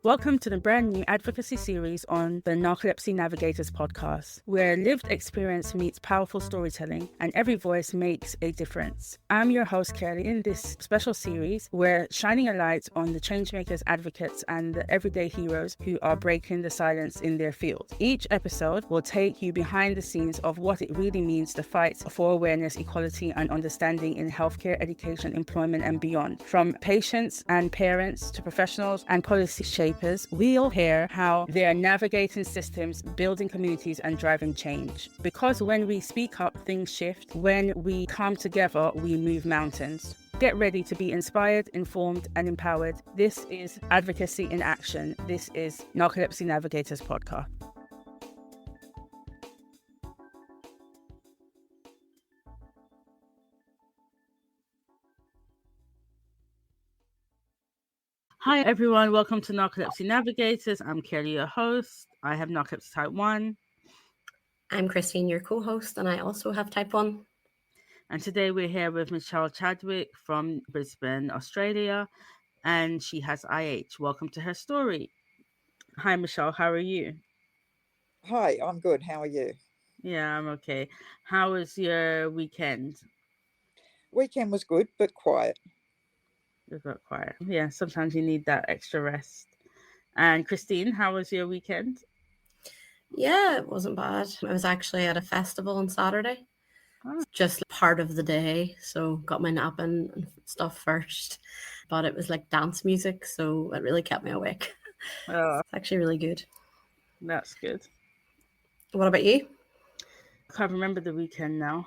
Welcome to the brand new Advocacy Series on the Narcolepsy Navigators podcast, where lived experience meets powerful storytelling and every voice makes a difference. I'm your host, Kerly. In this special series, we're shining a light on the changemakers, advocates, and the everyday heroes who are breaking the silence in their field. Each episode will take you behind the scenes of what it really means to fight for awareness, equality, and understanding in healthcare, education, employment, and beyond. From patients and parents to professionals and policy shapers, we'll hear how they are navigating systems, building communities, and driving change. Because when we speak up, things shift. When we come together, we move mountains. Get ready to be inspired, informed, and empowered. This is Advocacy in Action. This is Narcolepsy Navigators podcast. Hi everyone, welcome to Narcolepsy Navigators. I'm Kerly, your host. I have narcolepsy type 1. I'm Christine, your co-host, and I also have type 1. And today we're here with Michelle Chadwick from Brisbane, Australia, and she has IH. Welcome to her story. Hi Michelle, how are you? Hi, I'm good. How are you? Yeah, I'm okay. How was your weekend? Weekend was good, but quiet. It got quiet. Yeah, sometimes you need that extra rest. And Christine, how was your weekend? Yeah, it wasn't bad. I was actually at a festival on Saturday. Just part of the day, so got my nap in and stuff first. But it was like dance music, so it really kept me awake. Oh, it's actually really good. That's good. What about you? I can't remember the weekend now.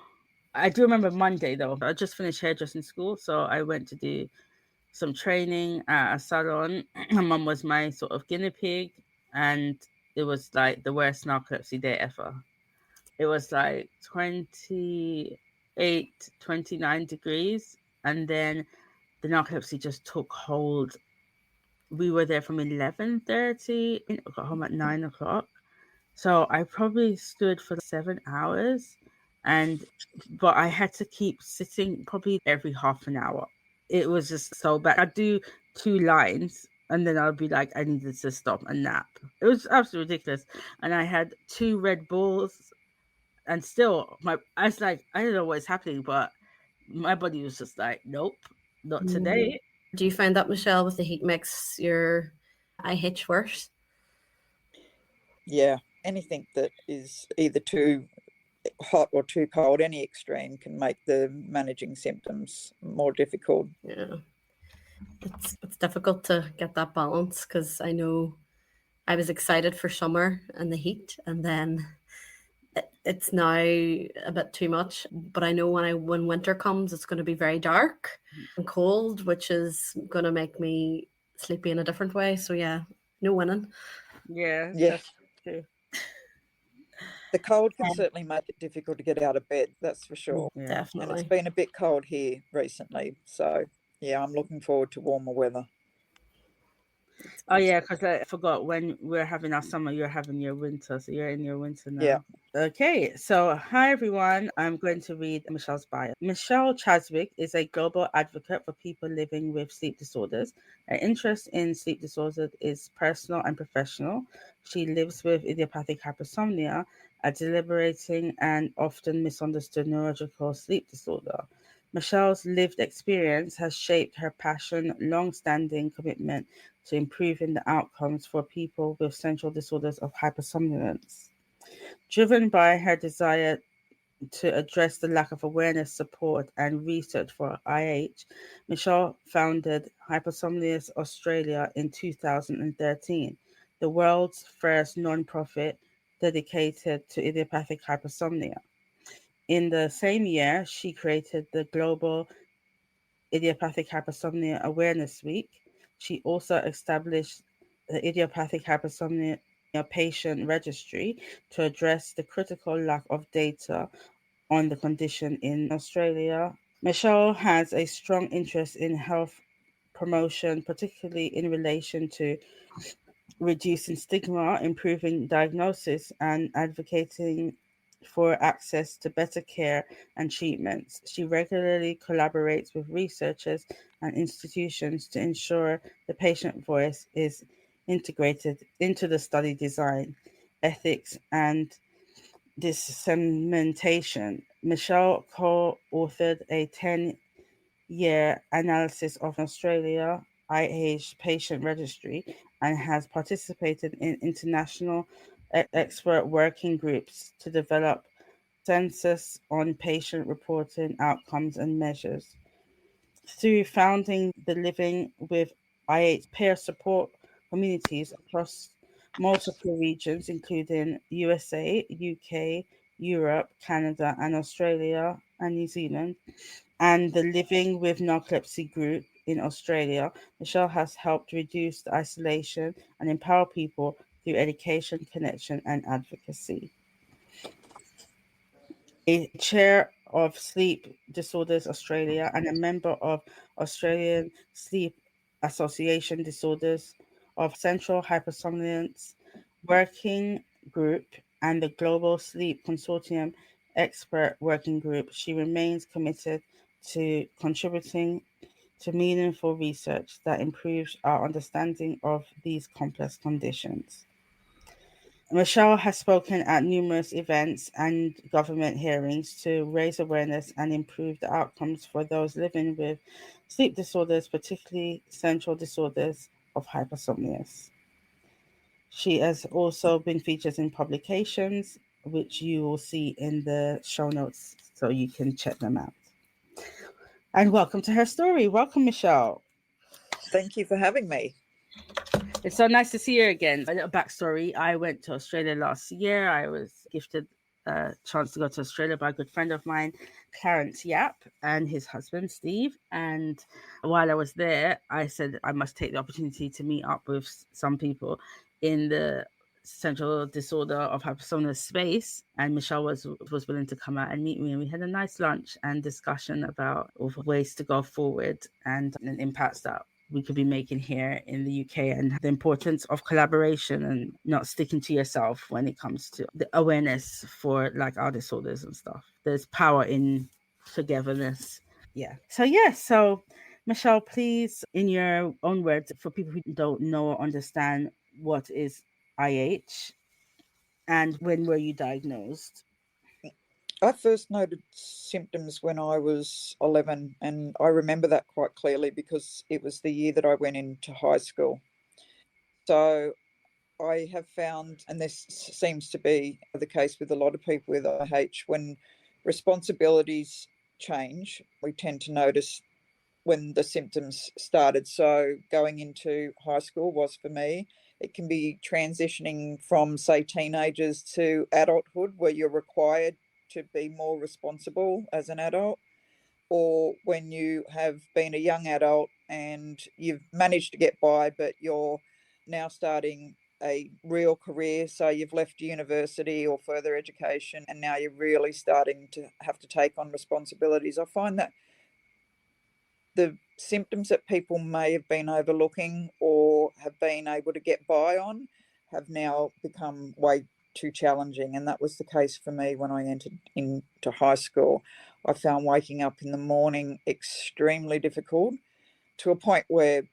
I do remember Monday though. I just finished hairdressing school, so I went to do some training at a salon. My mum was my sort of guinea pig, and it was like the worst narcolepsy day ever. It was like 28, 29 degrees, and then the narcolepsy just took hold. We were there from 11:30. I got home at 9 o'clock. So I probably stood for 7 hours, but I had to keep sitting probably every half an hour. It was just so bad. I'd do 2 lines and then I'd be like, I needed to stop and nap. It was absolutely ridiculous. And I had 2 Red Bulls, and still I was like, I don't know what's happening, but my body was just like, nope, not today. Do you find that, Michelle, with the heat makes your IH worse? Yeah, anything that is either too hot or too cold, any extreme can make the managing symptoms more difficult. Yeah, it's difficult to get that balance, because I know I was excited for summer and the heat, and then it's now a bit too much. But I know when winter comes, it's going to be very dark and cold, which is going to make me sleepy in a different way. So yeah, no winning. Yeah. That's true. The cold can certainly make it difficult to get out of bed, that's for sure. Yeah. Definitely. And it's been a bit cold here recently, so yeah, I'm looking forward to warmer weather. Oh yeah, because I forgot, when we're having our summer, you're having your winter, so you're in your winter now. Yeah. Okay, so hi everyone. I'm going to read Michelle's bio. Michelle Chadwick is a global advocate for people living with sleep disorders. Her interest in sleep disorders is personal and professional. She lives with idiopathic hypersomnia, a debilitating and often misunderstood neurological sleep disorder. Michelle's lived experience has shaped her passion, long-standing commitment to improving the outcomes for people with central disorders of hypersomnolence. Driven by her desire to address the lack of awareness, support, and research for IH, Michelle founded Hypersomnias Australia in 2013, the world's first non-profit dedicated to idiopathic hypersomnia. In the same year, she created the Global Idiopathic Hypersomnia Awareness Week. She also established the Idiopathic Hypersomnia Patient Registry to address the critical lack of data on the condition in Australia. Michelle has a strong interest in health promotion, particularly in relation to reducing stigma, improving diagnosis, and advocating for access to better care and treatments. She regularly collaborates with researchers and institutions to ensure the patient voice is integrated into the study design, ethics, and dissemination. Michelle co-authored a 10-year analysis of Australia IH patient registry and has participated in international expert working groups to develop census on patient reporting outcomes and measures. Through founding the Living with IH peer support communities across multiple regions, including USA, UK, Europe, Canada, and Australia and New Zealand, and the Living with Narcolepsy group in Australia, Michelle has helped reduce the isolation and empower people through education, connection, and advocacy. A chair of Sleep Disorders Australia and a member of Australian Sleep Association Disorders of Central Hypersomnolence Working Group and the Global Sleep Consortium Expert Working Group, she remains committed to contributing to meaningful research that improves our understanding of these complex conditions. Michelle has spoken at numerous events and government hearings to raise awareness and improve the outcomes for those living with sleep disorders, particularly central disorders of hypersomnias. She has also been featured in publications, which you will see in the show notes, so you can check them out. And welcome to her story. Welcome, Michelle. Thank you for having me. It's so nice to see you again. A little backstory. I went to Australia last year. I was gifted a chance to go to Australia by a good friend of mine, Clarence Yap, and his husband, Steve. And while I was there, I said I must take the opportunity to meet up with some people in the central disorder of hypersomnia space, and Michelle was willing to come out and meet me, and we had a nice lunch and discussion about ways to go forward and impacts that we could be making here in the UK, and the importance of collaboration and not sticking to yourself when it comes to the awareness for like our disorders and stuff. There's power in togetherness. So Michelle, please, in your own words, for people who don't know or understand, what is IH and when were you diagnosed? I first noted symptoms when I was 11, and I remember that quite clearly because it was the year that I went into high school. So I have found, and this seems to be the case with a lot of people with IH, when responsibilities change, we tend to notice when the symptoms started. So going into high school was for me. It can be transitioning from, say, teenagers to adulthood, where you're required to be more responsible as an adult, or when you have been a young adult and you've managed to get by, but you're now starting a real career. So you've left university or further education, and now you're really starting to have to take on responsibilities. I find that the symptoms that people may have been overlooking or have been able to get by on have now become way too challenging. And that was the case for me when I entered into high school. I found waking up in the morning extremely difficult, to a point where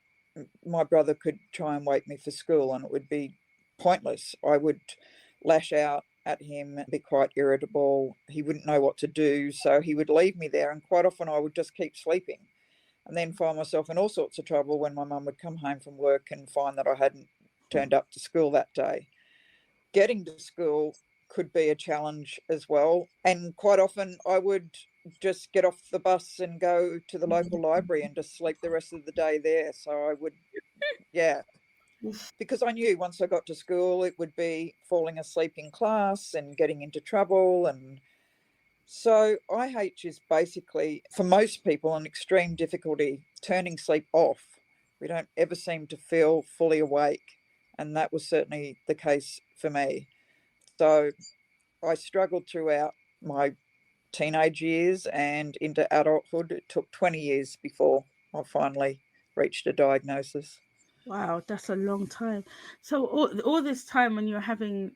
my brother could try and wake me for school and it would be pointless. I would lash out at him, be quite irritable. He wouldn't know what to do, so he would leave me there, and quite often I would just keep sleeping, and then find myself in all sorts of trouble when my mum would come home from work and find that I hadn't turned up to school that day. Getting to school could be a challenge as well, and quite often I would just get off the bus and go to the local library and just sleep the rest of the day there. So I would, because I knew once I got to school it would be falling asleep in class and getting into trouble. And so IH is basically, for most people, an extreme difficulty turning sleep off. We don't ever seem to feel fully awake, and that was certainly the case for me. So I struggled throughout my teenage years and into adulthood. It took 20 years before I finally reached a diagnosis. Wow, that's a long time. So all this time when you're having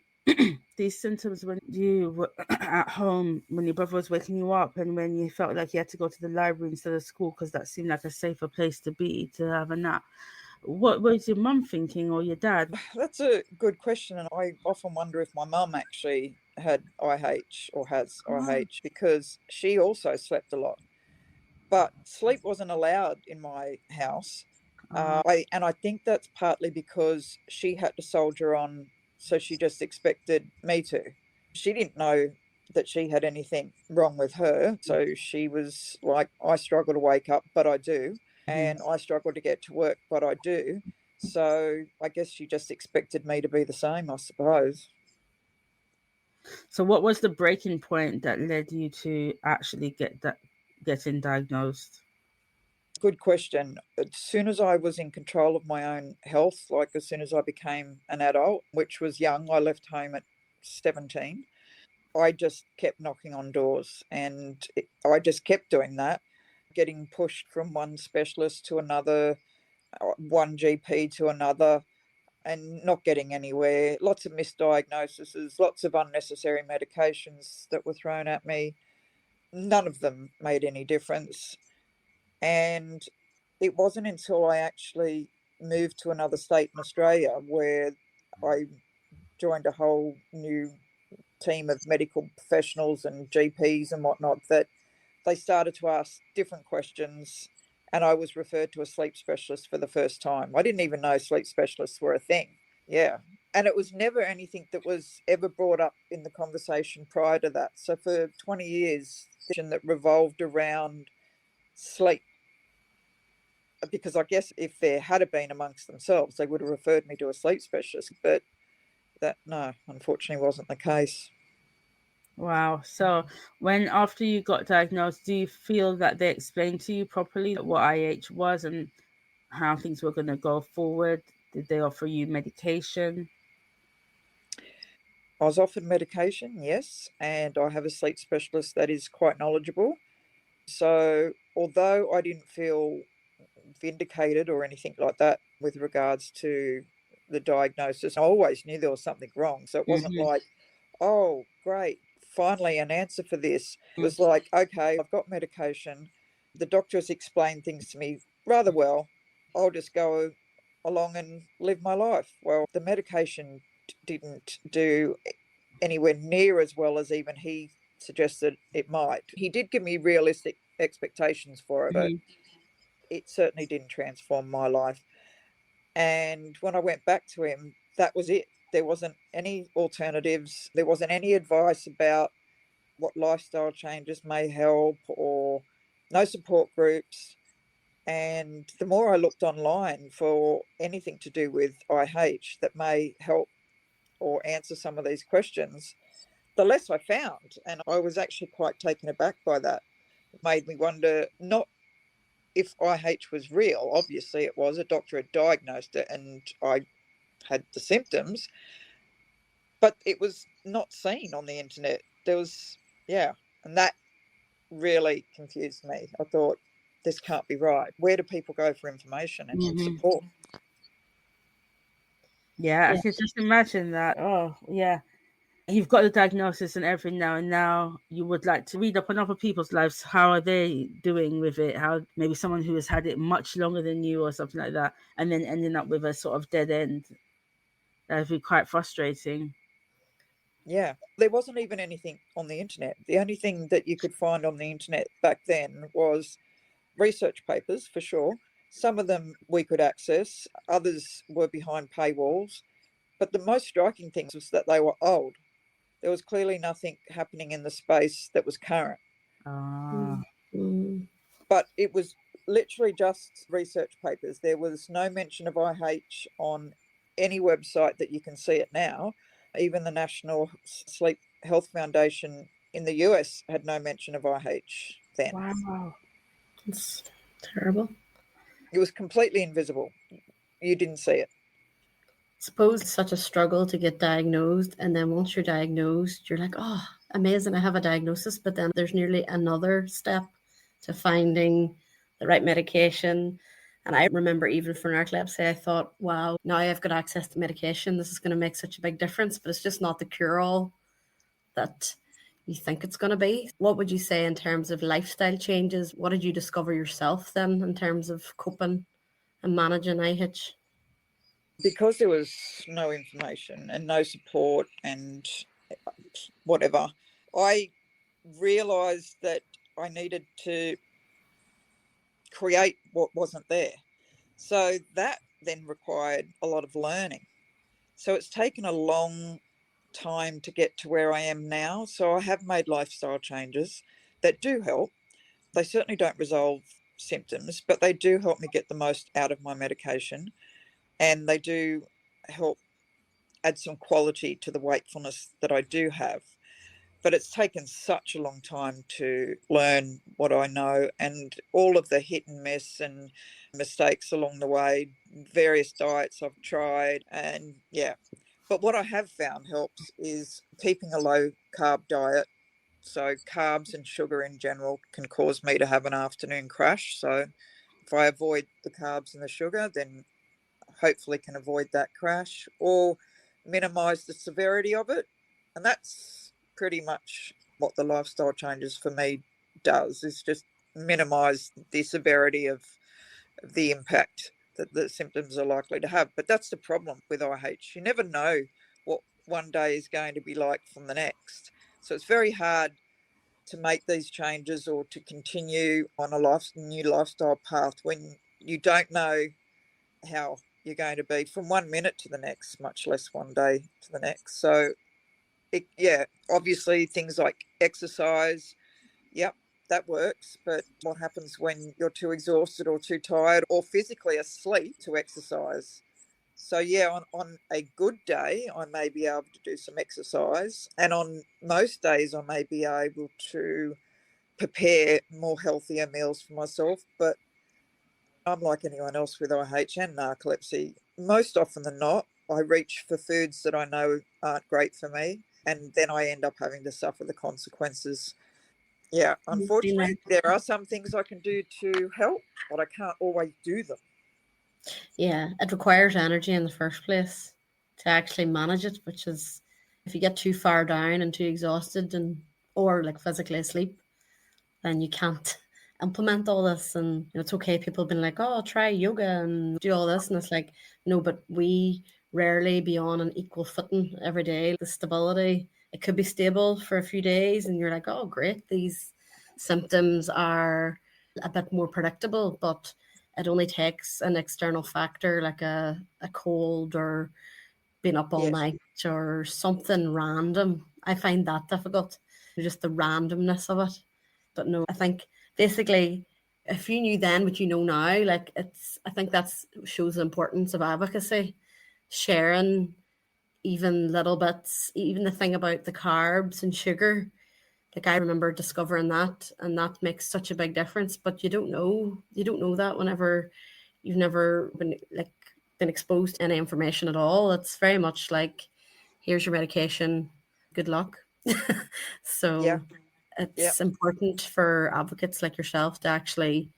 these symptoms, when you were at home, when your brother was waking you up, and when you felt like you had to go to the library instead of school because that seemed like a safer place to be to have a nap, What was your mum thinking or your dad? That's a good question, and I often wonder if my mum actually had IH or has IH, because she also slept a lot. But sleep wasn't allowed in my house. I think that's partly because she had to soldier on, so she just expected me to. She didn't know that she had anything wrong with her, so she was like, I struggle to wake up, but I do, and I struggle to get to work, but I do. So I guess she just expected me to be the same, I suppose. So what was the breaking point that led you to actually getting diagnosed? Good question. As soon as I was in control of my own health, like as soon as I became an adult, which was young, I left home at 17. I just kept knocking on doors, and I just kept doing that, getting pushed from one specialist to another, one GP to another, and not getting anywhere. Lots of misdiagnoses, lots of unnecessary medications that were thrown at me. None of them made any difference. And it wasn't until I actually moved to another state in Australia where I joined a whole new team of medical professionals and GPs and whatnot that they started to ask different questions. And I was referred to a sleep specialist for the first time. I didn't even know sleep specialists were a thing. Yeah. And it was never anything that was ever brought up in the conversation prior to that. So for 20 years, that revolved around sleep, because I guess if there had been amongst themselves, they would have referred me to a sleep specialist. But that, no, unfortunately wasn't the case. Wow. So when after you got diagnosed, do you feel that they explained to you properly what IH was and how things were going to go forward? Did they offer you medication? I was offered medication, yes, and I have a sleep specialist that is quite knowledgeable. So although I didn't feel vindicated or anything like that with regards to the diagnosis, I always knew there was something wrong. So it wasn't like, oh, great, finally an answer for this. It was like, okay, I've got medication. The doctor has explained things to me rather well. I'll just go along and live my life. Well, the medication didn't do anywhere near as well as even he suggested it might. He did give me realistic expectations for it, but it certainly didn't transform my life. And when I went back to him, that was it. There wasn't any alternatives. There wasn't any advice about what lifestyle changes may help, or no support groups. And the more I looked online for anything to do with IH that may help or answer some of these questions, the less I found. And I was actually quite taken aback by that. It made me wonder, not if IH was real, obviously it was, a doctor had diagnosed it and I had the symptoms, but it was not seen on the internet. There was, yeah, and that really confused me. I thought, this can't be right. Where do people go for information and support? Yeah, I can just imagine that. Oh, yeah. You've got the diagnosis and everything now, and now you would like to read up on other people's lives. How are they doing with it? How maybe someone who has had it much longer than you or something like that, and then ending up with a sort of dead end. That would be quite frustrating. Yeah, there wasn't even anything on the internet. The only thing that you could find on the internet back then was research papers, for sure. Some of them we could access, others were behind paywalls. But the most striking thing was that they were old. There was clearly nothing happening in the space that was current. Ah. But it was literally just research papers. There was no mention of IH on any website that you can see it now. Even the National Sleep Health Foundation in the US had no mention of IH then. Wow. It's terrible. It was completely invisible. You didn't see it. I suppose it's such a struggle to get diagnosed, and then once you're diagnosed, you're like, oh, amazing, I have a diagnosis, but then there's nearly another step to finding the right medication. And I remember even for narcolepsy, I thought, wow, now I've got access to medication. This is going to make such a big difference, but it's just not the cure-all that you think it's going to be. What would you say in terms of lifestyle changes? What did you discover yourself then in terms of coping and managing IH? Because there was no information and no support and whatever, I realised that I needed to create what wasn't there. So that then required a lot of learning. So it's taken a long time to get to where I am now. So I have made lifestyle changes that do help. They certainly don't resolve symptoms, but they do help me get the most out of my medication, and they do help add some quality to the wakefulness that I do have. But it's taken such a long time to learn what I know, and all of the hit and miss and mistakes along the way, various diets I've tried, and yeah. But what I have found helps is keeping a low carb diet. So carbs and sugar in general can cause me to have an afternoon crash. So if I avoid the carbs and the sugar, then hopefully can avoid that crash or minimize the severity of it. And that's pretty much what the lifestyle changes for me does, is just minimize the severity of the impact that the symptoms are likely to have. But that's the problem with IH. You never know what one day is going to be like from the next. So it's very hard to make these changes or to continue on a new lifestyle path when you don't know how you're going to be from 1 minute to the next, much less one day to the next. So, obviously things like exercise, yep, that works. But what happens when you're too exhausted or too tired or physically asleep to exercise? So, on a good day, I may be able to do some exercise. And on most days, I may be able to prepare more healthier meals for myself. But I'm like anyone else with IH and narcolepsy. Most often than not, I reach for foods that I know aren't great for me, and then I end up having to suffer the consequences. Yeah, unfortunately, there are some things I can do to help, but I can't always do them. Yeah, it requires energy in the first place to actually manage it, which is if you get too far down and too exhausted and or like physically asleep, then you can't implement all this. And it's okay. People have been like, oh, try yoga and do all this. And it's like, no, but we rarely be on an equal footing every day. The stability, it could be stable for a few days and you're like, oh, great. These symptoms are a bit more predictable, but it only takes an external factor like a cold or being up all night or something random. I find that difficult, just the randomness of it. But no, I think basically if you knew then what you know now, like I think that shows the importance of advocacy, sharing even little bits, even the thing about the carbs and sugar. Like I remember discovering that, and that makes such a big difference. But you don't know that whenever you've never been exposed to any information at all. It's very much like, here's your medication, good luck. So it's important for advocates like yourself to actually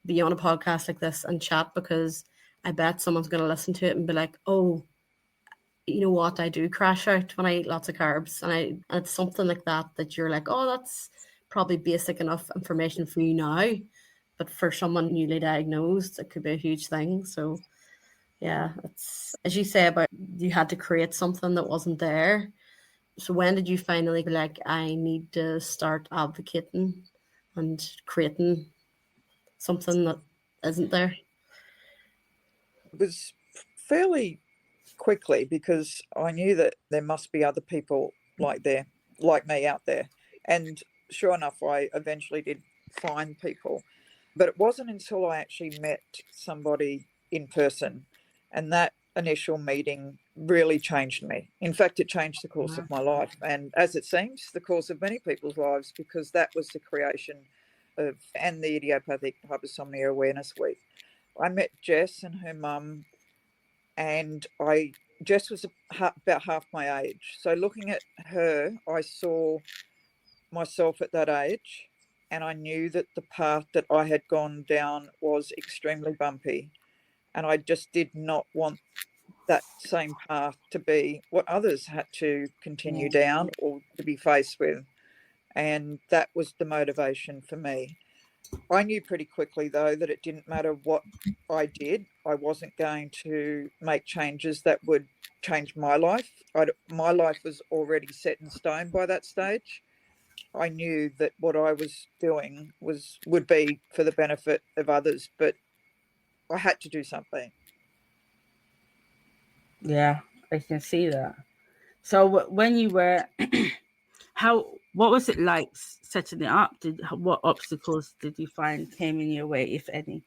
be on a podcast like this and chat, because I bet someone's going to listen to it and be like, oh, you know what, I do crash out when I eat lots of carbs. And it's something like that you're like, oh, that's probably basic enough information for you now. But for someone newly diagnosed, it could be a huge thing. So yeah, it's as you say about you had to create something that wasn't there. So when did you finally be like, I need to start advocating and creating something that isn't there? It was fairly quickly, because I knew that there must be other people like me out there. And sure enough, I eventually did find people. But it wasn't until I actually met somebody in person, and that initial meeting really changed me. In fact, it changed the course of my life, and as it seems, the course of many people's lives, because that was the creation of and the Idiopathic Hypersomnia Awareness Week. I met Jess and her mum, and Jess was about half my age. So looking at her, I saw myself at that age, and I knew that the path that I had gone down was extremely bumpy, and I just did not want that same path to be what others had to continue down or to be faced with. And that was the motivation for me. I knew pretty quickly, though, that it didn't matter what I did. I wasn't going to make changes that would change my life. My life was already set in stone by that stage. I knew that what I was doing would be for the benefit of others, but I had to do something. Yeah, I can see that. So when you were, what was it like setting it up? What obstacles did you find came in your way, if any?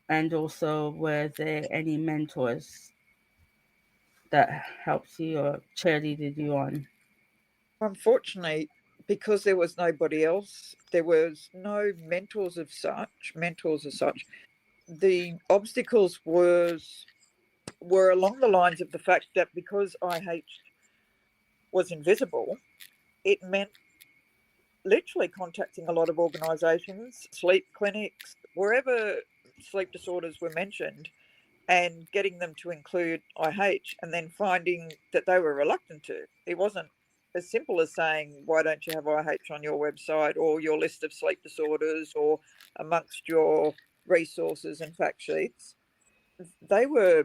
And also, were there any mentors that helped you or cheerleaded you on? Unfortunately, because there was nobody else, there was no mentors as such. The obstacles were along the lines of the fact that because IH was invisible, it meant literally contacting a lot of organisations, sleep clinics, wherever sleep disorders were mentioned, and getting them to include IH, and then finding that they were reluctant to. It wasn't as simple as saying, why don't you have IH on your website or your list of sleep disorders or amongst your resources and fact sheets. They were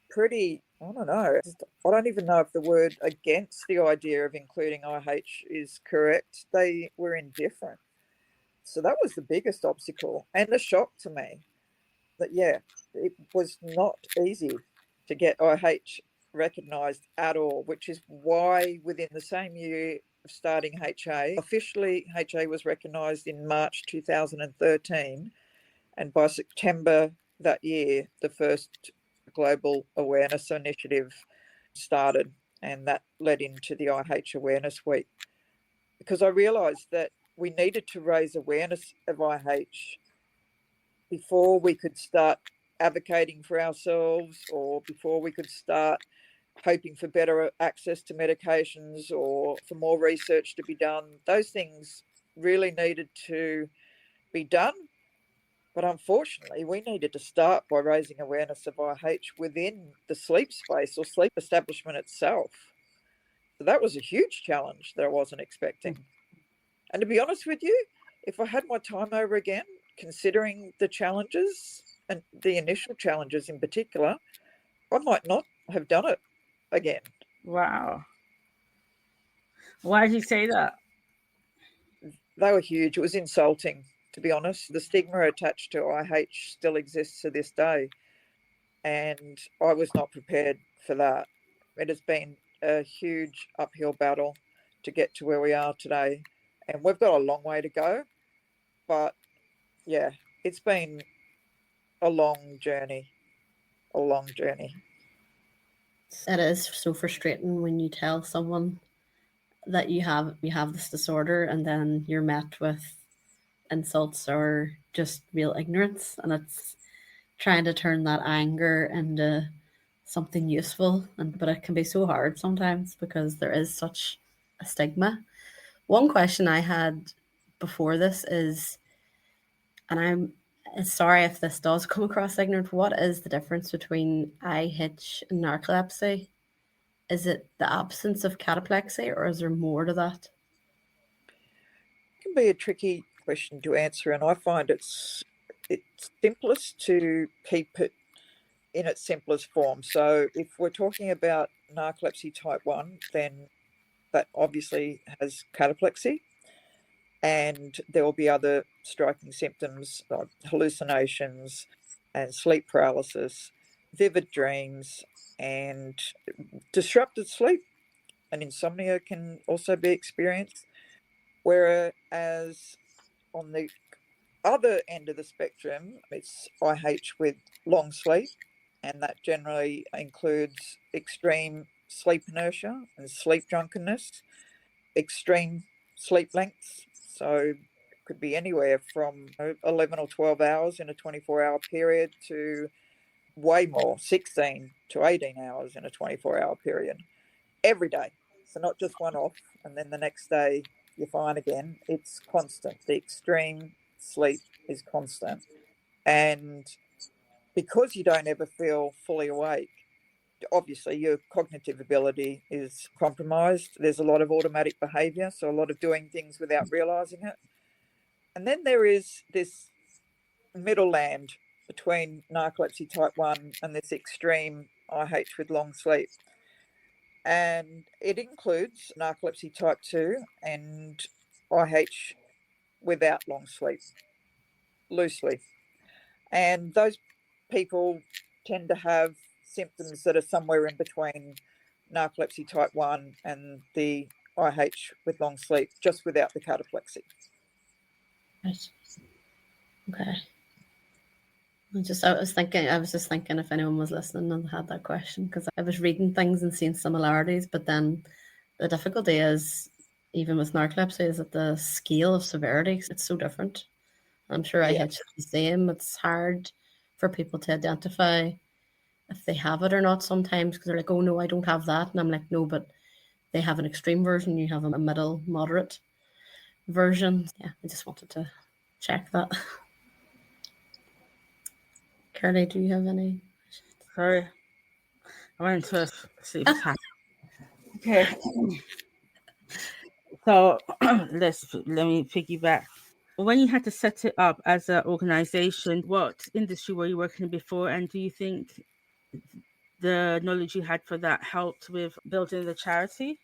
pretty, I don't know, I don't even know if the word against the idea of including IH is correct. They were indifferent. So that was the biggest obstacle and the shock to me that, yeah, it was not easy to get IH recognised at all, which is why within the same year of starting HA, officially HA was recognised in March 2013, and by September that year, the first Global Awareness Initiative started, and that led into the IH Awareness Week. Because I realised that we needed to raise awareness of IH before we could start advocating for ourselves or before we could start hoping for better access to medications or for more research to be done. Those things really needed to be done. But unfortunately, we needed to start by raising awareness of IH within the sleep space or sleep establishment itself. So that was a huge challenge that I wasn't expecting. And to be honest with you, if I had my time over again, considering the challenges and the initial challenges in particular, I might not have done it again. Wow. Why did you say that? They were huge. It was insulting, to be honest. The stigma attached to IH still exists to this day. And I was not prepared for that. It has been a huge uphill battle to get to where we are today. And we've got a long way to go. But yeah, it's been a long journey. A long journey. It is so frustrating when you tell someone that you have this disorder and then you're met with insults or just real ignorance, and it's trying to turn that anger into something useful, but it can be so hard sometimes because there is such a stigma. One question I had before this is, and I'm sorry if this does come across ignorant, what is the difference between IH and narcolepsy? Is it the absence of cataplexy, or is there more to that? It can be a tricky question to answer, and I find it's simplest to keep it in its simplest form. So if we're talking about narcolepsy type 1, then that obviously has cataplexy, and there will be other striking symptoms like hallucinations and sleep paralysis, vivid dreams, and disrupted sleep. And insomnia can also be experienced. Whereas on the other end of the spectrum, it's IH with long sleep, and that generally includes extreme sleep inertia and sleep drunkenness, extreme sleep lengths. So it could be anywhere from 11 or 12 hours in a 24-hour period to way more, 16 to 18 hours in a 24-hour period, every day. So not just one off, and then the next day you're fine again. It's constant. The extreme sleep is constant. And because you don't ever feel fully awake, obviously your cognitive ability is compromised. There's a lot of automatic behavior, so a lot of doing things without realizing it. And then there is this middle land between narcolepsy type 1 and this extreme IH with long sleep. And it includes narcolepsy type 2 and IH without long sleep, loosely. And those people tend to have symptoms that are somewhere in between narcolepsy type 1 and the IH with long sleep, just without the cataplexy. Right. Okay. I was just thinking if anyone was listening and had that question, because I was reading things and seeing similarities, but then the difficulty is, even with narcolepsy, is that the scale of severity, it's so different. I'm sure IH is the same. It's hard for people to identify if they have it or not sometimes, because they're like, oh no, I don't have that. And I'm like, no, but they have an extreme version, you have a middle, moderate version. Yeah, I just wanted to check that. Kerly, do you have any? Sorry, I went to see what's happening. Okay. So let me piggyback. When you had to set it up as an organization, what industry were you working in before, and do you think the knowledge you had for that helped with building the charity?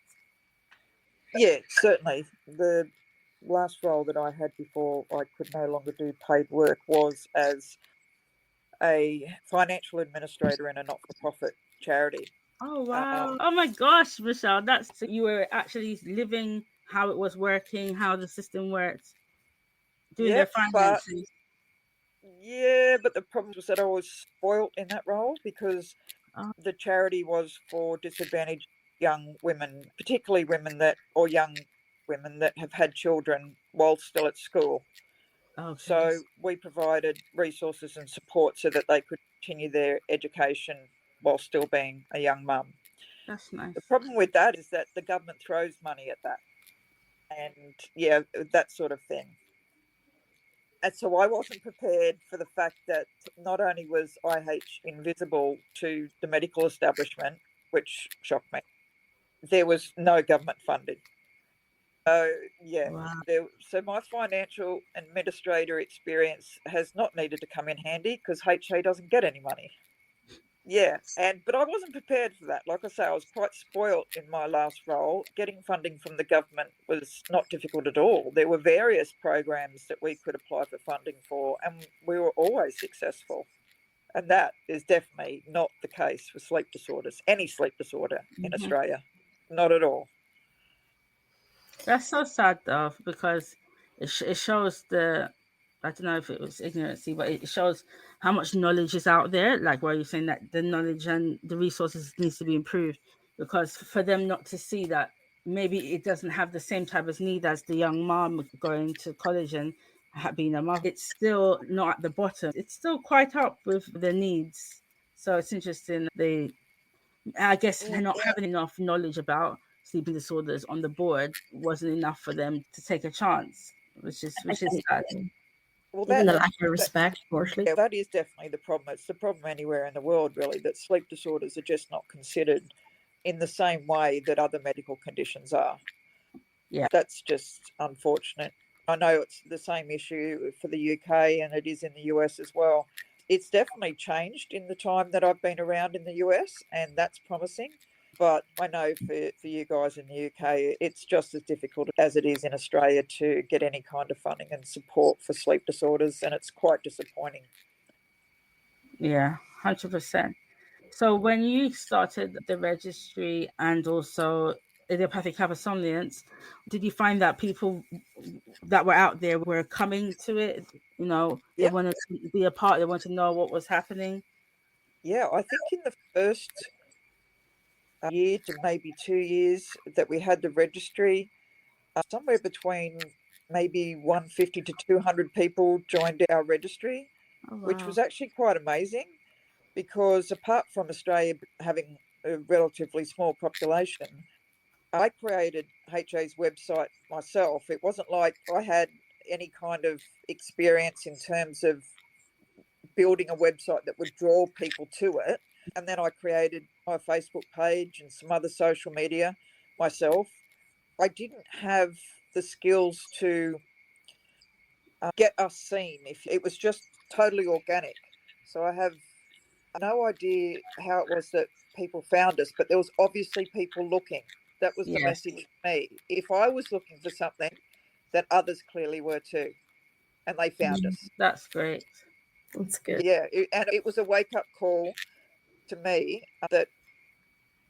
Yeah, certainly. The last role that I had before I could no longer do paid work was as a financial administrator in a not-for-profit charity. Oh wow! Oh my gosh, Michelle, that's you were actually living how it was working, how the system worked, doing their finances. But the problem was that I was spoilt in that role because the charity was for disadvantaged young women, particularly young women that have had children while still at school. Okay. So we provided resources and support so that they could continue their education while still being a young mum. That's nice. The problem with that is that the government throws money at that, and that sort of thing. And so I wasn't prepared for the fact that not only was IH invisible to the medical establishment, which shocked me, there was no government funding. So, wow. So my financial administrator experience has not needed to come in handy because HA doesn't get any money. But I wasn't prepared for that. Like I say, I was quite spoilt in my last role. Getting funding from the government was not difficult at all. There were various programs that we could apply for funding for, and we were always successful. And that is definitely not the case for sleep disorders, any sleep disorder in Australia. Not at all. That's so sad though, because it shows I don't know if it was ignorancy, but it shows how much knowledge is out there. Like where you're saying that the knowledge and the resources needs to be improved, because for them not to see that maybe it doesn't have the same type of need as the young mom going to college and being a mother, it's still not at the bottom. It's still quite up with the needs. So it's interesting. I guess not having enough knowledge about sleeping disorders on the board wasn't enough for them to take a chance, which is sad. Well, even the lack of respect for sleep. Yeah, that is definitely the problem. It's the problem anywhere in the world, really, that sleep disorders are just not considered in the same way that other medical conditions are. Yeah, that's just unfortunate. I know it's the same issue for the UK and it is in the US as well. It's definitely changed in the time that I've been around in the US, and that's promising. But I know for you guys in the UK, it's just as difficult as it is in Australia to get any kind of funding and support for sleep disorders, and it's quite disappointing. Yeah, 100%. So when you started the registry and also idiopathic hypersomnolence, did you find that people that were out there were coming to it? They wanted to be a part, they wanted to know what was happening? Yeah, I think in the first year to maybe 2 years that we had the registry, somewhere between maybe 150 to 200 people joined our registry, which was actually quite amazing because apart from Australia having a relatively small population, I created HA's website myself. It wasn't like I had any kind of experience in terms of building a website that would draw people to it. And then I created my Facebook page and some other social media myself. I didn't have the skills to get us seen. If it was just totally organic. So I have no idea how it was that people found us, but there was obviously people looking. That was the message for me. If I was looking for something, that others clearly were too, and they found us. That's great. That's good. Yeah, and it was a wake-up call to me that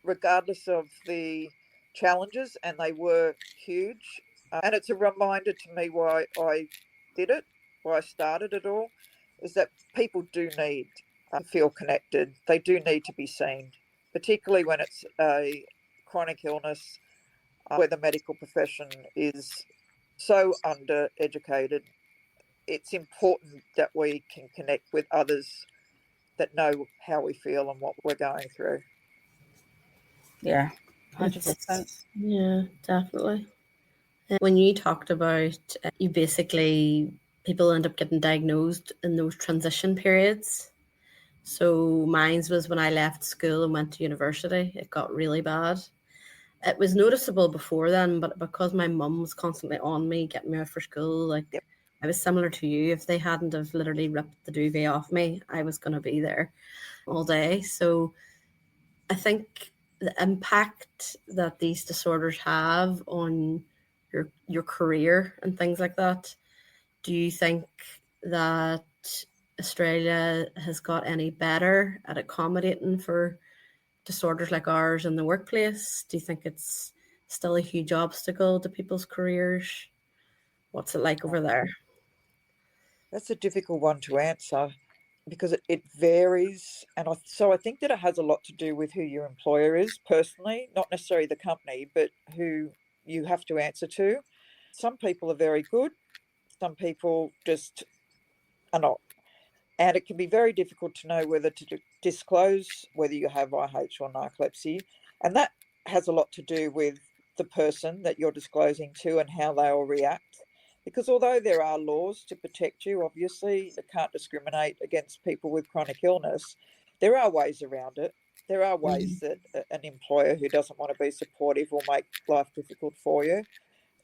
regardless of the challenges, and they were huge, and it's a reminder to me why I did it, why I started it all, is that people do need to feel connected. They do need to be seen, particularly when it's a chronic illness where the medical profession is so undereducated. It's important that we can connect with others that know how we feel and what we're going through. Yeah, 100%. Yeah, definitely. When you talked about you basically, people end up getting diagnosed in those transition periods. So mine was when I left school and went to university. It got really bad. It was noticeable before then, but because my mum was constantly on me, getting me out for school, like Yep. I was similar to you. If they hadn't have literally ripped the duvet off me, I was going to be there all day. So I think the impact that these disorders have on your career and things like that. Do you think that Australia has got any better at accommodating for disorders like ours in the workplace? Do you think it's still a huge obstacle to people's careers? What's it like over there? That's a difficult one to answer because it varies. And so I think that it has a lot to do with who your employer is personally, not necessarily the company, but who you have to answer to. Some people are very good. Some people just are not. And it can be very difficult to know whether to disclose whether you have IH or narcolepsy. And that has a lot to do with the person that you're disclosing to and how they will react. Because although there are laws to protect you, obviously, you can't discriminate against people with chronic illness, there are ways around it. There are ways that an employer who doesn't want to be supportive will make life difficult for you.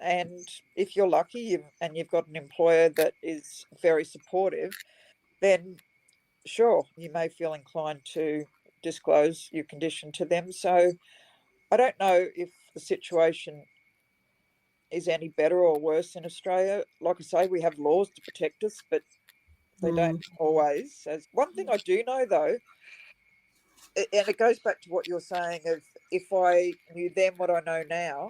And if you're lucky and you've got an employer that is very supportive, then sure, you may feel inclined to disclose your condition to them. So I don't know if the situation is any better or worse in Australia. Like I say, we have laws to protect us, but they don't always. As one thing I do know though, and it goes back to what you're saying of if I knew then what I know now,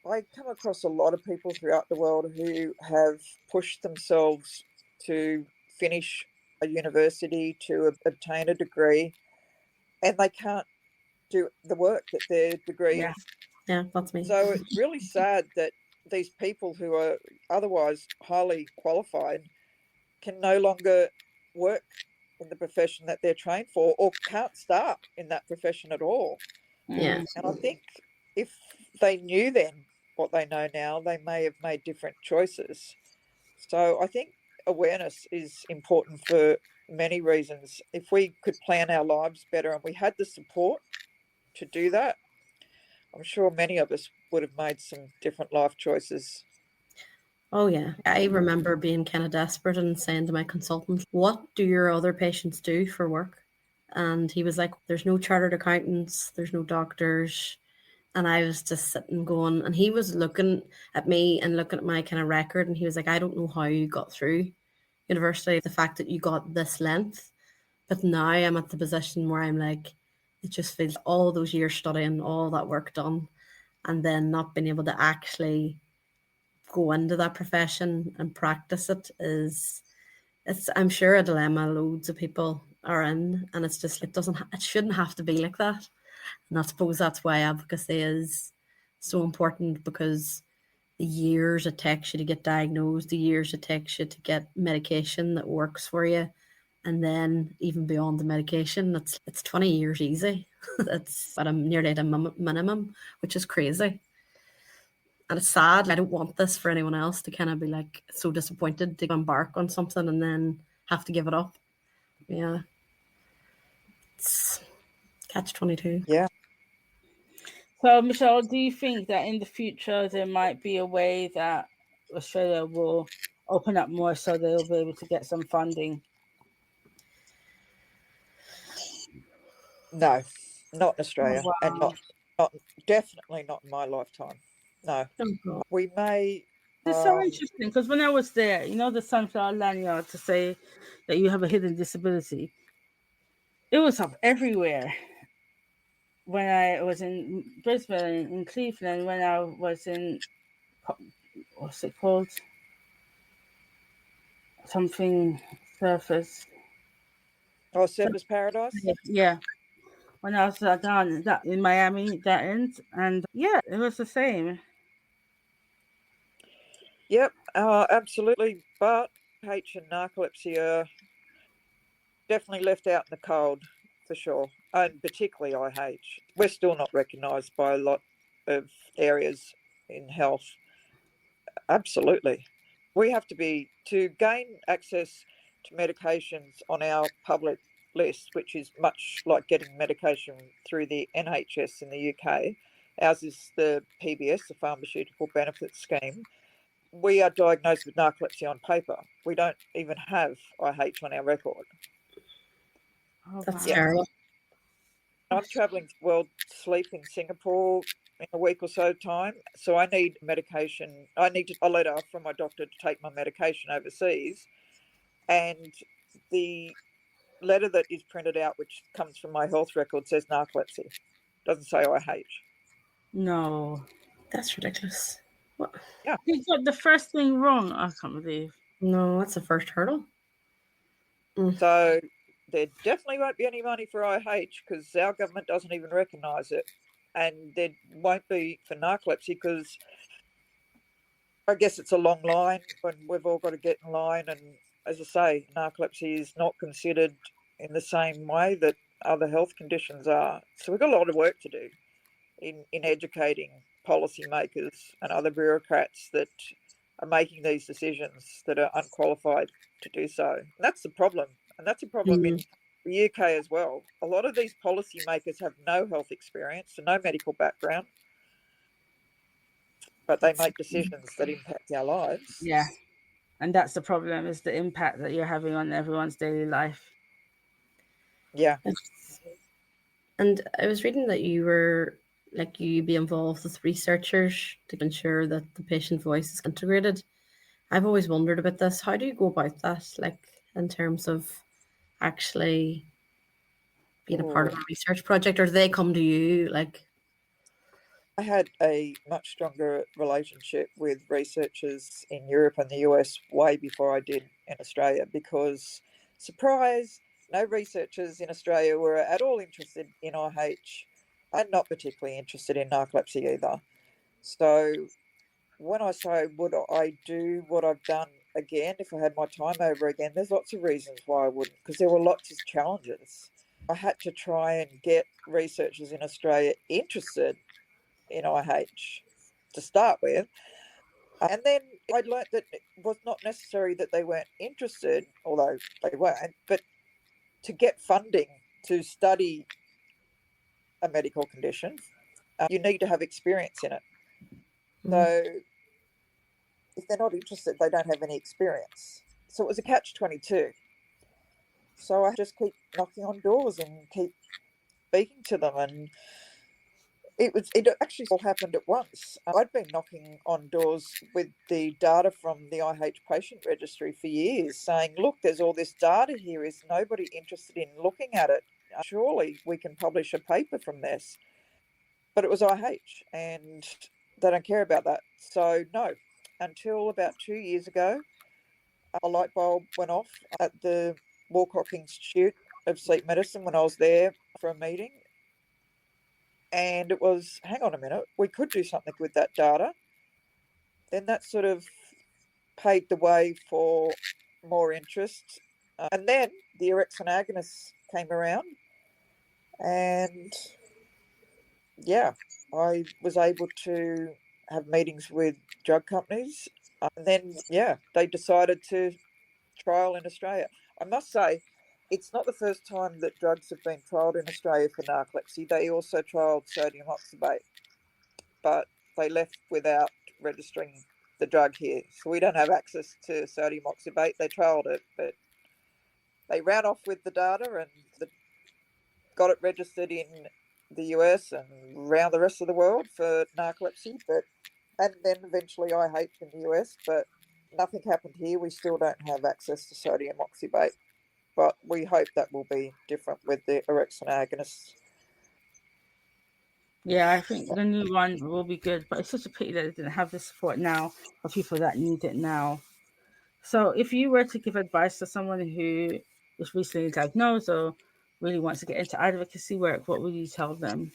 I come across a lot of people throughout the world who have pushed themselves to finish a university, to obtain a degree, and they can't do the work that their degree. Yeah, that's me. So it's really sad that these people who are otherwise highly qualified can no longer work in the profession that they're trained for, or can't start in that profession at all. Yeah. And I think if they knew then what they know now, they may have made different choices. So I think awareness is important for many reasons. If we could plan our lives better and we had the support to do that, I'm sure many of us would have made some different life choices. Oh, yeah. I remember being kind of desperate and saying to my consultant, what do your other patients do for work? And he was like, there's no chartered accountants, there's no doctors. And I was just sitting going, and he was looking at me and looking at my kind of record. And he was like, I don't know how you got through university, the fact that you got this length. But now I'm at the position where I'm like, it just feels all those years studying, all that work done, and then not being able to actually go into that profession and practice it is, it's, I'm sure, a dilemma loads of people are in, and it's just, it shouldn't have to be like that. And I suppose that's why advocacy is so important, because the years it takes you to get diagnosed, the years it takes you to get medication that works for you, and then even beyond the medication, it's 20 years easy. It's but I'm nearly at a minimum, which is crazy. And it's sad. I don't want this for anyone else to kind of be like so disappointed to embark on something and then have to give it up. Yeah. It's catch-22. Yeah. So, Michelle, do you think that in the future there might be a way that Australia will open up more so they'll be able to get some funding? No, not in Australia, wow. and not definitely not in my lifetime. No, we may. It's so interesting because when I was there, you know, the sunflower lanyard to say that you have a hidden disability, it was up everywhere. When I was in Brisbane, in Cleveland, when I was in, what's it called? Something Surface. Oh, Surfers Paradise? Yeah. When I was down that in Miami, that end, and yeah, it was the same. Yep, absolutely. But H and narcolepsy are definitely left out in the cold, for sure, and particularly IH. We're still not recognised by a lot of areas in health. Absolutely. We have to gain access to medications on our public list, which is much like getting medication through the NHS in the UK. Ours is the PBS, the Pharmaceutical Benefits Scheme. We are diagnosed with narcolepsy on paper. We don't even have IH on our record. Oh, That's wow. terrible. I'm travelling to World Sleep in Singapore in a week or so time, so I need medication. I need a letter from my doctor to take my medication overseas, and the letter that is printed out, which comes from my health record, says narcolepsy. Doesn't say IH. No. That's ridiculous. What? Yeah. You got the first thing wrong, I can't believe. No, that's the first hurdle. So there definitely won't be any money for IH because our government doesn't even recognise it. And there won't be for narcolepsy because I guess it's a long line when we've all got to get in line. And as I say, narcolepsy is not considered in the same way that other health conditions are. So we've got a lot of work to do in educating policymakers and other bureaucrats that are making these decisions that are unqualified to do so. And that's the problem. And that's a problem in the UK as well. A lot of these policymakers have no health experience and no medical background, but they make decisions that impact our lives. Yeah. And that's the problem, is the impact that you're having on everyone's daily life. Yeah. And I was reading that you be involved with researchers to ensure that the patient voice is integrated. I've always wondered about this. How do you go about that, like in terms of actually being a part of a research project, or do they come to you? Like, I had a much stronger relationship with researchers in Europe and the US way before I did in Australia because, surprise, no researchers in Australia were at all interested in IH and not particularly interested in narcolepsy either. So when I say, would I do what I've done again if I had my time over again, there's lots of reasons why I wouldn't, because there were lots of challenges. I had to try and get researchers in Australia interested in IH to start with. And then I learnt that it was not necessary that they weren't interested, although they weren't, but to get funding to study a medical condition, you need to have experience in it. So if they're not interested, they don't have any experience. So it was a catch-22. So I just keep knocking on doors and keep speaking to them, and it actually all happened at once. I'd been knocking on doors with the data from the IH patient registry for years, saying, look, there's all this data here. Is nobody interested in looking at it? Surely we can publish a paper from this. But it was IH, and they don't care about that. So no, until about 2 years ago, a light bulb went off at the Walcock Institute of Sleep Medicine when I was there for a meeting. And it was, hang on a minute, we could do something with that data. Then that sort of paved the way for more interest. And then the orexin agonists came around. And yeah, I was able to have meetings with drug companies. And then, yeah, they decided to trial in Australia. I must say, it's not the first time that drugs have been trialled in Australia for narcolepsy. They also trialled sodium oxybate, but they left without registering the drug here. So we don't have access to sodium oxybate. They trialled it, but they ran off with the data and got it registered in the US and around the rest of the world for narcolepsy. And then eventually IH in the US, but nothing happened here. We still don't have access to sodium oxybate, but we hope that will be different with the orexin agonists. Yeah, I think the new one will be good, but it's such a pity that it didn't have the support now for people that need it now. So if you were to give advice to someone who is recently diagnosed or really wants to get into advocacy work, what would you tell them?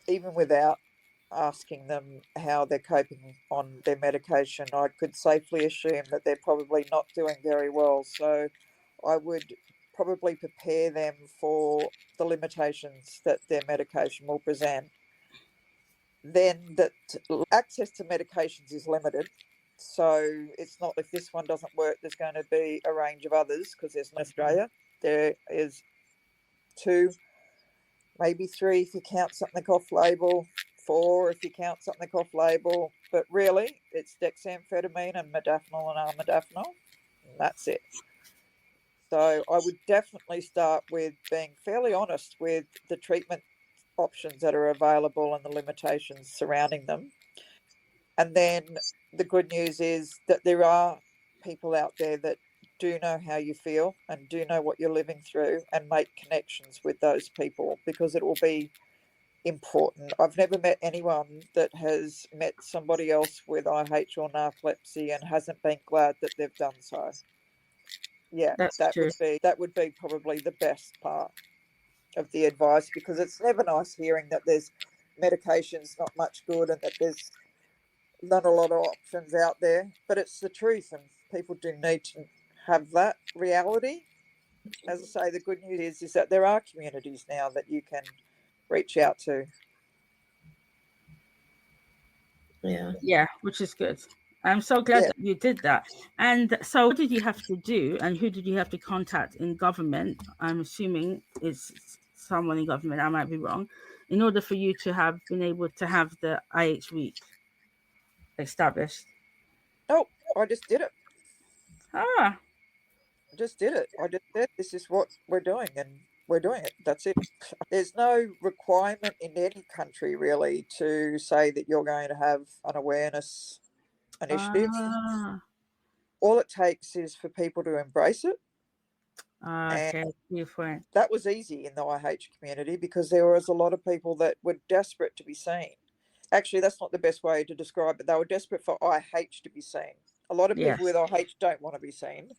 Even without asking them how they're coping on their medication, I could safely assume that they're probably not doing very well. So I would probably prepare them for the limitations that their medication will present. Then that access to medications is limited. So it's not, if this one doesn't work, there's going to be a range of others, because there's in Australia. There is 2, maybe 3 if you count something off label, 4 if you count something off label, but really it's dexamphetamine and modafinil and armodafinil, and that's it. So I would definitely start with being fairly honest with the treatment options that are available and the limitations surrounding them. And then the good news is that there are people out there that do know how you feel and do know what you're living through, and make connections with those people, because it will be important. I've never met anyone that has met somebody else with IH or narcolepsy and hasn't been glad that they've done so. Yeah, That's that true. would be probably the best part of the advice, because it's never nice hearing that there's medications not much good and that there's not a lot of options out there, but it's the truth, and people do need to have that reality. As I say, the good news is that there are communities now that you can reach out to. Yeah, which is good. I'm so glad that you did that. And so what did you have to do, and who did you have to contact in government? I'm assuming it's someone in government, I might be wrong, in order for you to have been able to have the IH week established. Oh, I just did it. Ah, I just did it. I just said, this is what we're doing, and we're doing it. That's it. There's no requirement in any country really to say that you're going to have an awareness initiative. All it takes is for people to embrace it. okay, different. That was easy in the IH community, because there was a lot of people that were desperate to be seen. Actually, that's not the best way to describe it. They were desperate for IH to be seen. A lot of people with IH don't want to be seen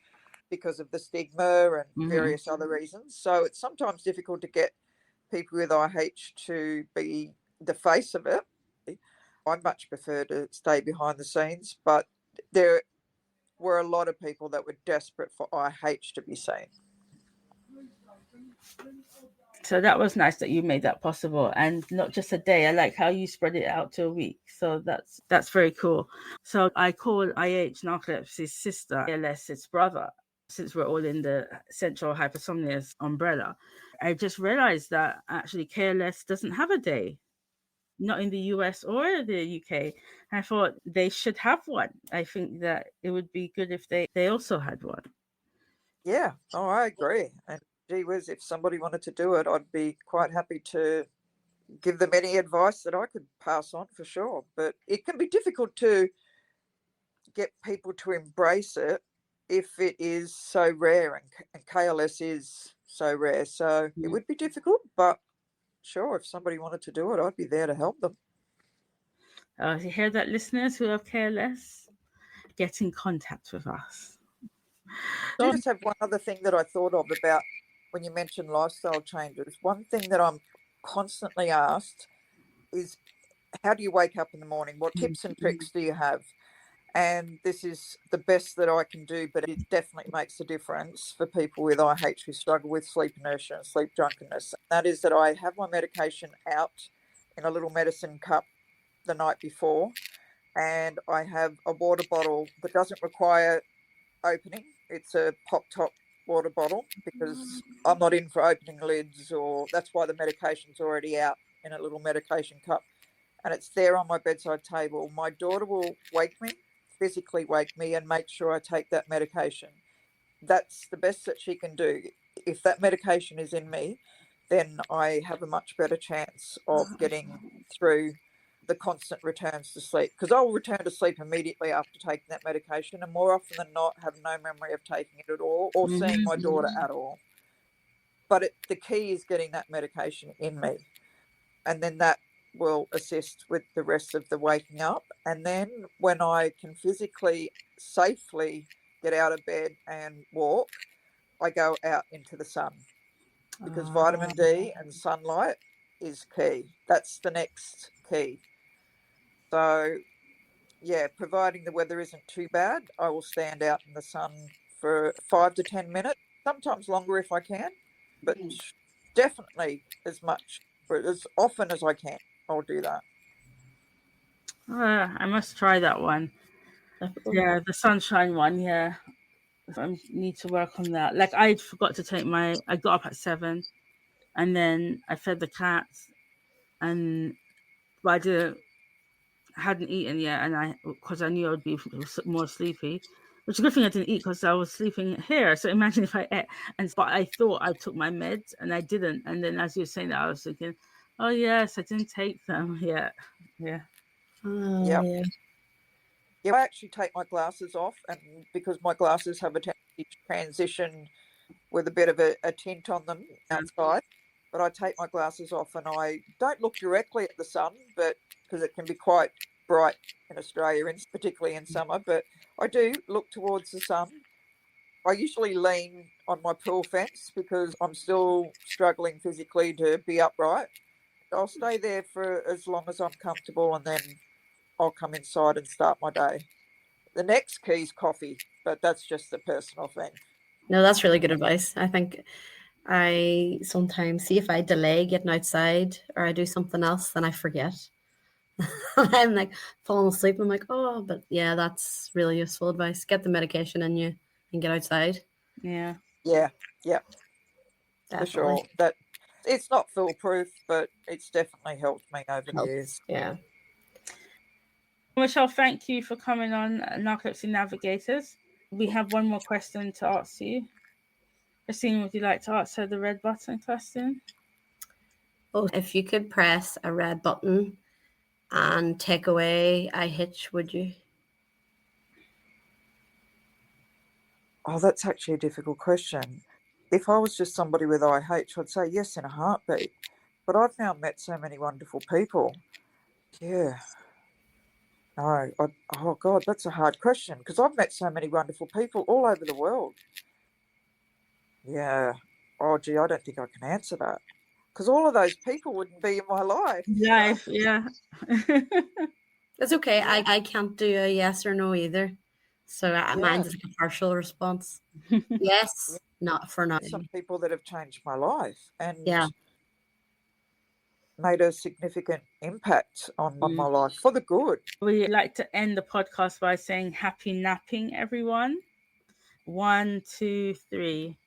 because of the stigma and various other reasons. So it's sometimes difficult to get people with IH to be the face of it. I much prefer to stay behind the scenes, but there were a lot of people that were desperate for IH to be seen. So that was nice that you made that possible, and not just a day. I like how you spread it out to a week. So that's very cool. So I call IH narcolepsy's sister, ALS its brother, since we're all in the central hypersomnias umbrella. I just realized that actually KLS doesn't have a day, not in the US or the UK. I thought they should have one. I think that it would be good if they also had one. Yeah, oh, I agree. And gee whiz, if somebody wanted to do it, I'd be quite happy to give them any advice that I could pass on, for sure. But it can be difficult to get people to embrace it if it is so rare, and KLS is so rare. So it would be difficult, but sure, if somebody wanted to do it, I'd be there to help them. You hear that, listeners who have KLS? Get in contact with us. I just have one other thing that I thought of about when you mentioned lifestyle changes. One thing that I'm constantly asked is, how do you wake up in the morning? What tips and tricks do you have? And this is the best that I can do, but it definitely makes a difference for people with IH who struggle with sleep inertia and sleep drunkenness. That is that I have my medication out in a little medicine cup the night before, and I have a water bottle that doesn't require opening. It's a pop top water bottle, because I'm not in for opening lids, or that's why the medication's already out in a little medication cup. and it's there on my bedside table, my daughter will wake me, physically wake me, and make sure I take that medication. That's the best that she can do. If that medication is in me, then I have a much better chance of getting through the constant returns to sleep, because I'll return to sleep immediately after taking that medication, and more often than not have no memory of taking it at all or seeing my daughter at all. But the key is getting that medication in me, and then that will assist with the rest of the waking up. And then when I can physically safely get out of bed and walk, I go out into the sun, because vitamin D and sunlight is key. That's the next key. So, yeah, providing the weather isn't too bad, I will stand out in the sun for 5 to 10 minutes, sometimes longer if I can, but definitely as often as I can, I'll do that. I must try that one. Yeah, the sunshine one, yeah. I need to work on that. Like, I forgot to take I got up at 7, and then I fed the cats, but I hadn't eaten yet, and because I knew I would be more sleepy, which is a good thing I didn't eat, because I was sleeping here. So imagine if I ate, but I thought I took my meds and I didn't. And then as you were saying that, I was thinking, oh yes, I didn't take them yet. Yeah. Yeah, I actually take my glasses off, and because my glasses have a tendency to transition with a bit of a tint on them outside, but I take my glasses off and I don't look directly at the sun, but because it can be quite bright in Australia, particularly in summer, but I do look towards the sun. I usually lean on my pool fence because I'm still struggling physically to be upright. I'll stay there for as long as I'm comfortable, and then I'll come inside and start my day. The next key is coffee, but that's just a personal thing. No, that's really good advice. I think I sometimes see if I delay getting outside or I do something else, then I forget. I'm like falling asleep. I'm like, oh, but yeah, that's really useful advice. Get the medication in you and get outside. Yeah. Definitely. For sure. That it's not foolproof, but it's definitely helped me over the years. Yeah. Michelle, thank you for coming on Narcolepsy Navigators. We have one more question to ask you. Christine, would you like to answer the red button question? Oh, if you could press a red button and take away IH, would you? Oh, that's actually a difficult question. If I was just somebody with IH, I'd say yes in a heartbeat. But I've now met so many wonderful people. Yeah. No. Oh, God, that's a hard question, because I've met so many wonderful people all over the world. Yeah. Oh, gee, I don't think I can answer that, because all of those people wouldn't be in my life. Yeah. It's okay. I can't do a yes or no either. So mine's like a partial response. Yes, not for now. Some people that have changed my life and Yeah. made a significant impact on my life for the good. We like to end the podcast by saying happy napping, everyone. 1, 2, 3.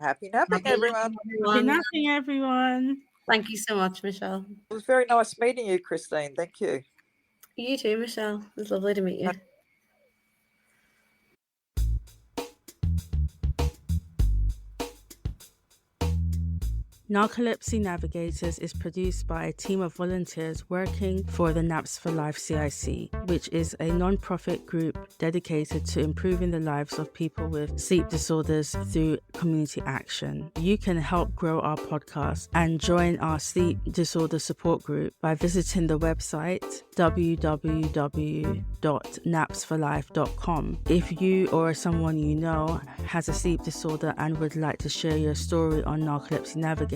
Happy napping, everyone. Happy napping, everyone. Thank you so much, Michelle. It was very nice meeting you, Christine. Thank you. You too, Michelle. It was lovely to meet you. Narcolepsy Navigators is produced by a team of volunteers working for the Naps for Life CIC, which is a non-profit group dedicated to improving the lives of people with sleep disorders through community action. You can help grow our podcast and join our sleep disorder support group by visiting the website www.napsforlife.com. If you or someone you know has a sleep disorder and would like to share your story on Narcolepsy Navigators,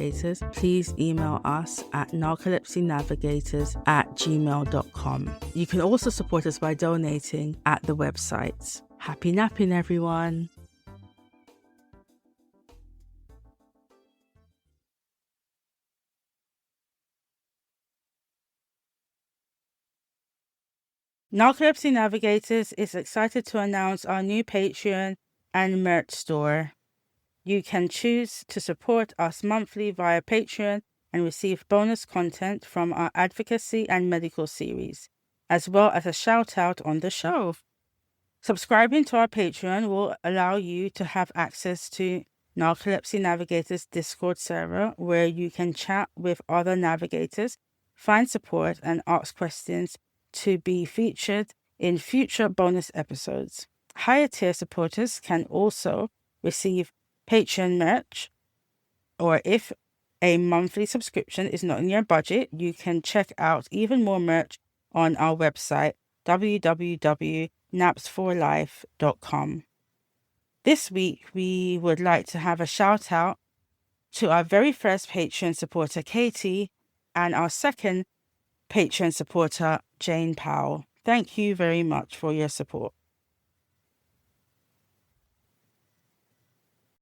please email us at narcolepsynavigators@gmail.com. You can also support us by donating at the website. Happy napping, everyone. Narcolepsy Navigators is excited to announce our new Patreon and merch store. You can choose to support us monthly via Patreon and receive bonus content from our Advocacy and Medical Series, as well as a shout out on the show. Subscribing to our Patreon will allow you to have access to Narcolepsy Navigators Discord server, where you can chat with other navigators, find support, and ask questions to be featured in future bonus episodes. Higher tier supporters can also receive Patreon merch, or if a monthly subscription is not in your budget, you can check out even more merch on our website, www.napsforlife.com. This week, we would like to have a shout out to our very first Patreon supporter, Katie, and our second Patreon supporter, Jane Powell. Thank you very much for your support.